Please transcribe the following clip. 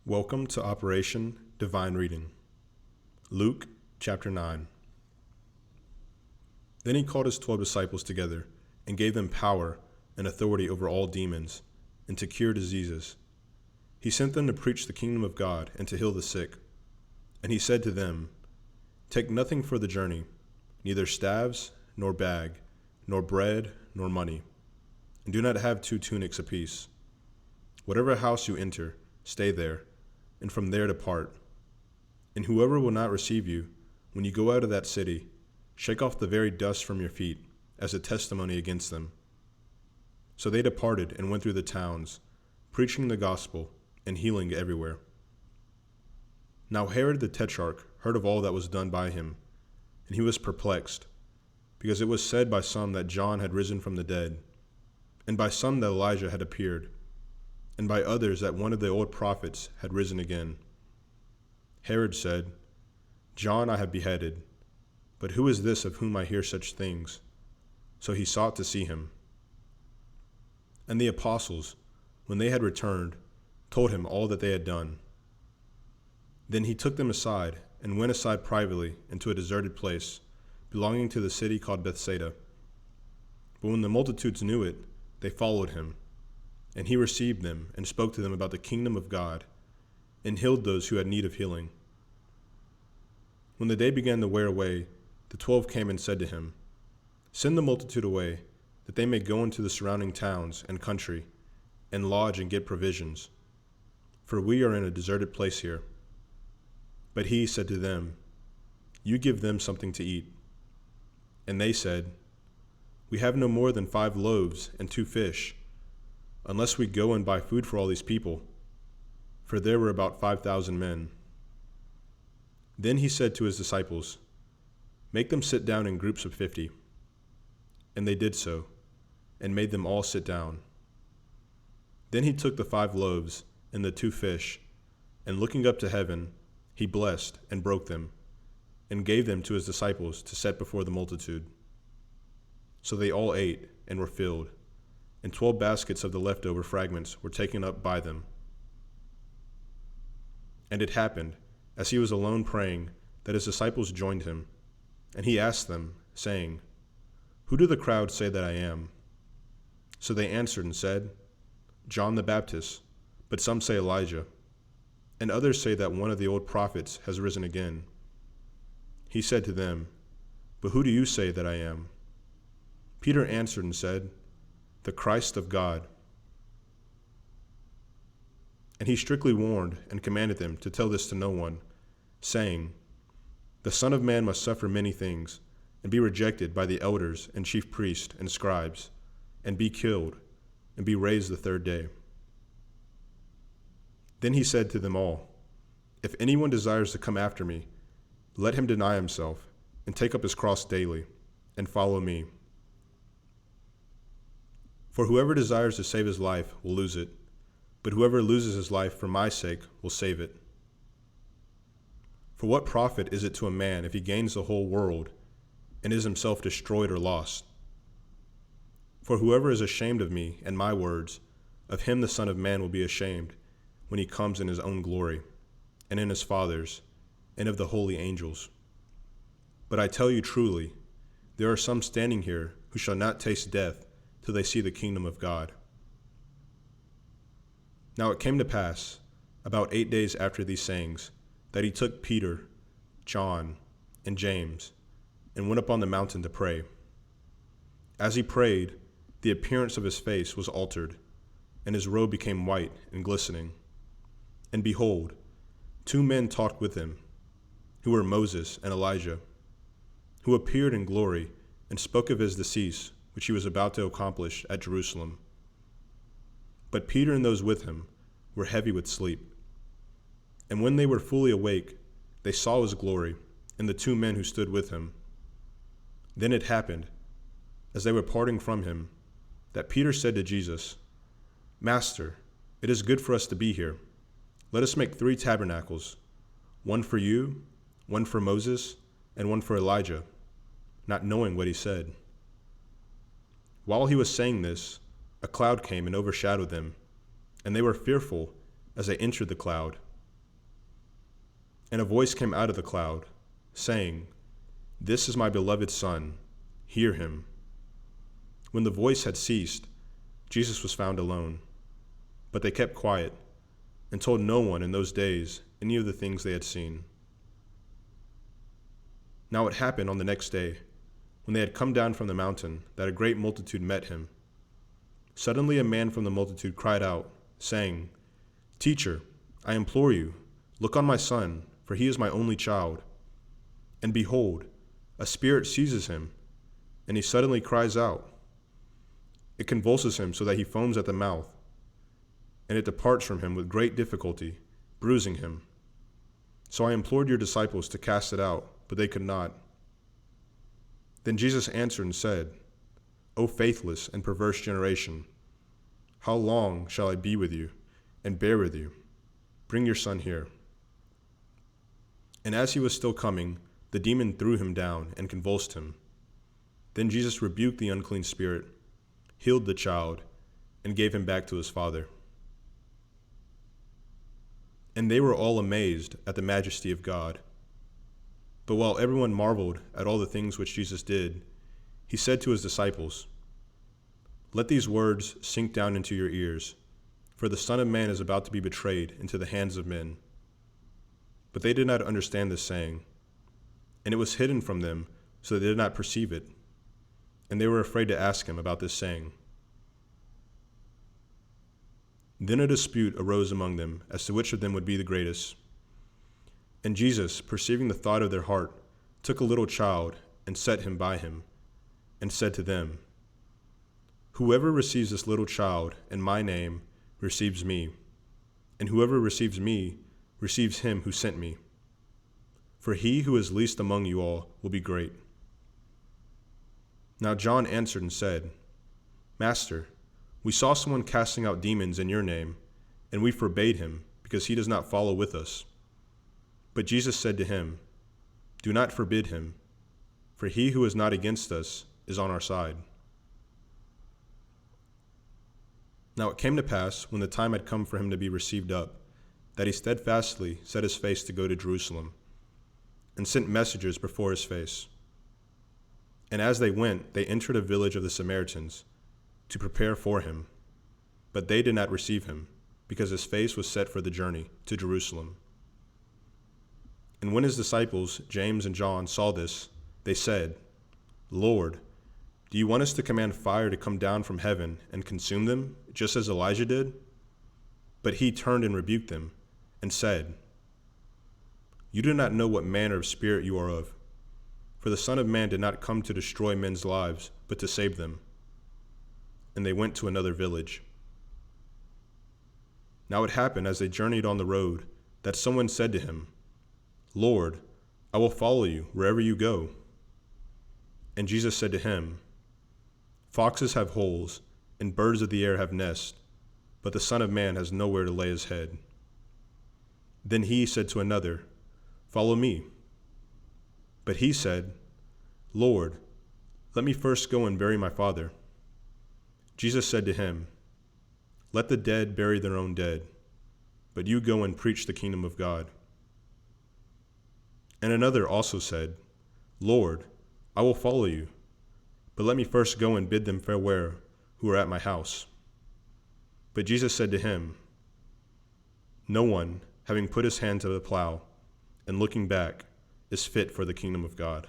Welcome to Operation Divine Reading. Luke chapter 9. Then he called his 12 disciples together and gave them power and authority over all demons and to cure diseases. He sent them to preach the kingdom of God and to heal the sick. And he said to them, "Take nothing for the journey, neither staves, nor bag, nor bread, nor money. And do not have 2 tunics apiece. Whatever house you enter, stay there, and from there depart. And whoever will not receive you, when you go out of that city, shake off the very dust from your feet as a testimony against them." So they departed and went through the towns, preaching the gospel and healing everywhere. Now Herod the Tetrarch heard of all that was done by him, and he was perplexed, because it was said by some that John had risen from the dead, and by some that Elijah had appeared, and by others that one of the old prophets had risen again. Herod said, "John I have beheaded, but who is this of whom I hear such things?" So he sought to see him. And the apostles, when they had returned, told him all that they had done. Then he took them aside and went aside privately into a deserted place belonging to the city called Bethsaida. But when the multitudes knew it, they followed him. And he received them and spoke to them about the kingdom of God, and healed those who had need of healing. When the day began to wear away, the 12 came and said to him, "Send the multitude away, that they may go into the surrounding towns and country, and lodge and get provisions, for we are in a deserted place here." But he said to them, "You give them something to eat." And they said, "We have no more than 5 loaves and 2 fish, unless we go and buy food for all these people," for there were about 5,000 men. Then he said to his disciples, "Make them sit down in groups of 50. And they did so, and made them all sit down. Then he took the 5 loaves and the 2 fish, and looking up to heaven, he blessed and broke them, and gave them to his disciples to set before the multitude. So they all ate and were filled, and 12 baskets of the leftover fragments were taken up by them. And it happened, as he was alone praying, that his disciples joined him, and he asked them, saying, "Who do the crowd say that I am?" So they answered and said, "John the Baptist, but some say Elijah, and others say that one of the old prophets has risen again." He said to them, "But who do you say that I am?" Peter answered and said, "The Christ of God." And he strictly warned and commanded them to tell this to no one, saying, "The Son of Man must suffer many things, and be rejected by the elders and chief priests and scribes, and be killed, and be raised the 3rd day." Then he said to them all, "If anyone desires to come after me, let him deny himself, and take up his cross daily, and follow me. For whoever desires to save his life will lose it, but whoever loses his life for my sake will save it. For what profit is it to a man if he gains the whole world and is himself destroyed or lost? For whoever is ashamed of me and my words, of him the Son of Man will be ashamed when he comes in his own glory, and in his Father's, and of the holy angels. But I tell you truly, there are some standing here who shall not taste death till they see the kingdom of God." Now it came to pass, about 8 days after these sayings, that he took Peter, John, and James, and went up on the mountain to pray. As he prayed, the appearance of his face was altered, and his robe became white and glistening. And behold, 2 men talked with him, who were Moses and Elijah, who appeared in glory and spoke of his decease, which he was about to accomplish at Jerusalem. But Peter and those with him were heavy with sleep. And when they were fully awake, they saw his glory and the 2 men who stood with him. Then it happened, as they were parting from him, that Peter said to Jesus, "Master, it is good for us to be here. Let us make 3 tabernacles, one for you, one for Moses, and one for Elijah," not knowing what he said. While he was saying this, a cloud came and overshadowed them, and they were fearful as they entered the cloud, And a voice came out of the cloud, saying, "This is my beloved Son, hear him." When the voice had ceased, Jesus was found alone. But they kept quiet and told no one in those days any of the things they had seen. Now it happened on the next day, when they had come down from the mountain, that a great multitude met him. Suddenly a man from the multitude cried out, saying, "Teacher, I implore you, look on my son, for he is my only child. And behold, a spirit seizes him, and he suddenly cries out. It convulses him so that he foams at the mouth, and it departs from him with great difficulty, bruising him. So I implored your disciples to cast it out, but they could not." Then Jesus answered and said, "O faithless and perverse generation, how long shall I be with you and bear with you? Bring your son here." And as he was still coming, the demon threw him down and convulsed him. Then Jesus rebuked the unclean spirit, healed the child, and gave him back to his father. And they were all amazed at the majesty of God. But while everyone marveled at all the things which Jesus did, he said to his disciples, "Let these words sink down into your ears, for the Son of Man is about to be betrayed into the hands of men." But they did not understand this saying, and it was hidden from them, so they did not perceive it, and they were afraid to ask him about this saying. Then a dispute arose among them as to which of them would be the greatest. And Jesus, perceiving the thought of their heart, took a little child and set him by him, and said to them, "Whoever receives this little child in my name receives me, and whoever receives me receives him who sent me. For he who is least among you all will be great." Now John answered and said, "Master, we saw someone casting out demons in your name, and we forbade him, because he does not follow with us." But Jesus said to him, "Do not forbid him, for he who is not against us is on our side." Now it came to pass, when the time had come for him to be received up, that he steadfastly set his face to go to Jerusalem, and sent messengers before his face. And as they went, they entered a village of the Samaritans, to prepare for him. But they did not receive him, because his face was set for the journey to Jerusalem. And when his disciples, James and John, saw this, they said, "Lord, do you want us to command fire to come down from heaven and consume them, just as Elijah did?" But he turned and rebuked them, and said, "You do not know what manner of spirit you are of, for the Son of Man did not come to destroy men's lives, but to save them." And they went to another village. Now it happened, as they journeyed on the road, that someone said to him, "Lord, I will follow you wherever you go." And Jesus said to him, "Foxes have holes, and birds of the air have nests, but the Son of Man has nowhere to lay his head." Then he said to another, "Follow me." But he said, "Lord, let me first go and bury my father." Jesus said to him, "Let the dead bury their own dead, but you go and preach the kingdom of God." And another also said, "Lord, I will follow you, but let me first go and bid them farewell who are at my house." But Jesus said to him, "No one, having put his hand to the plow and looking back, is fit for the kingdom of God."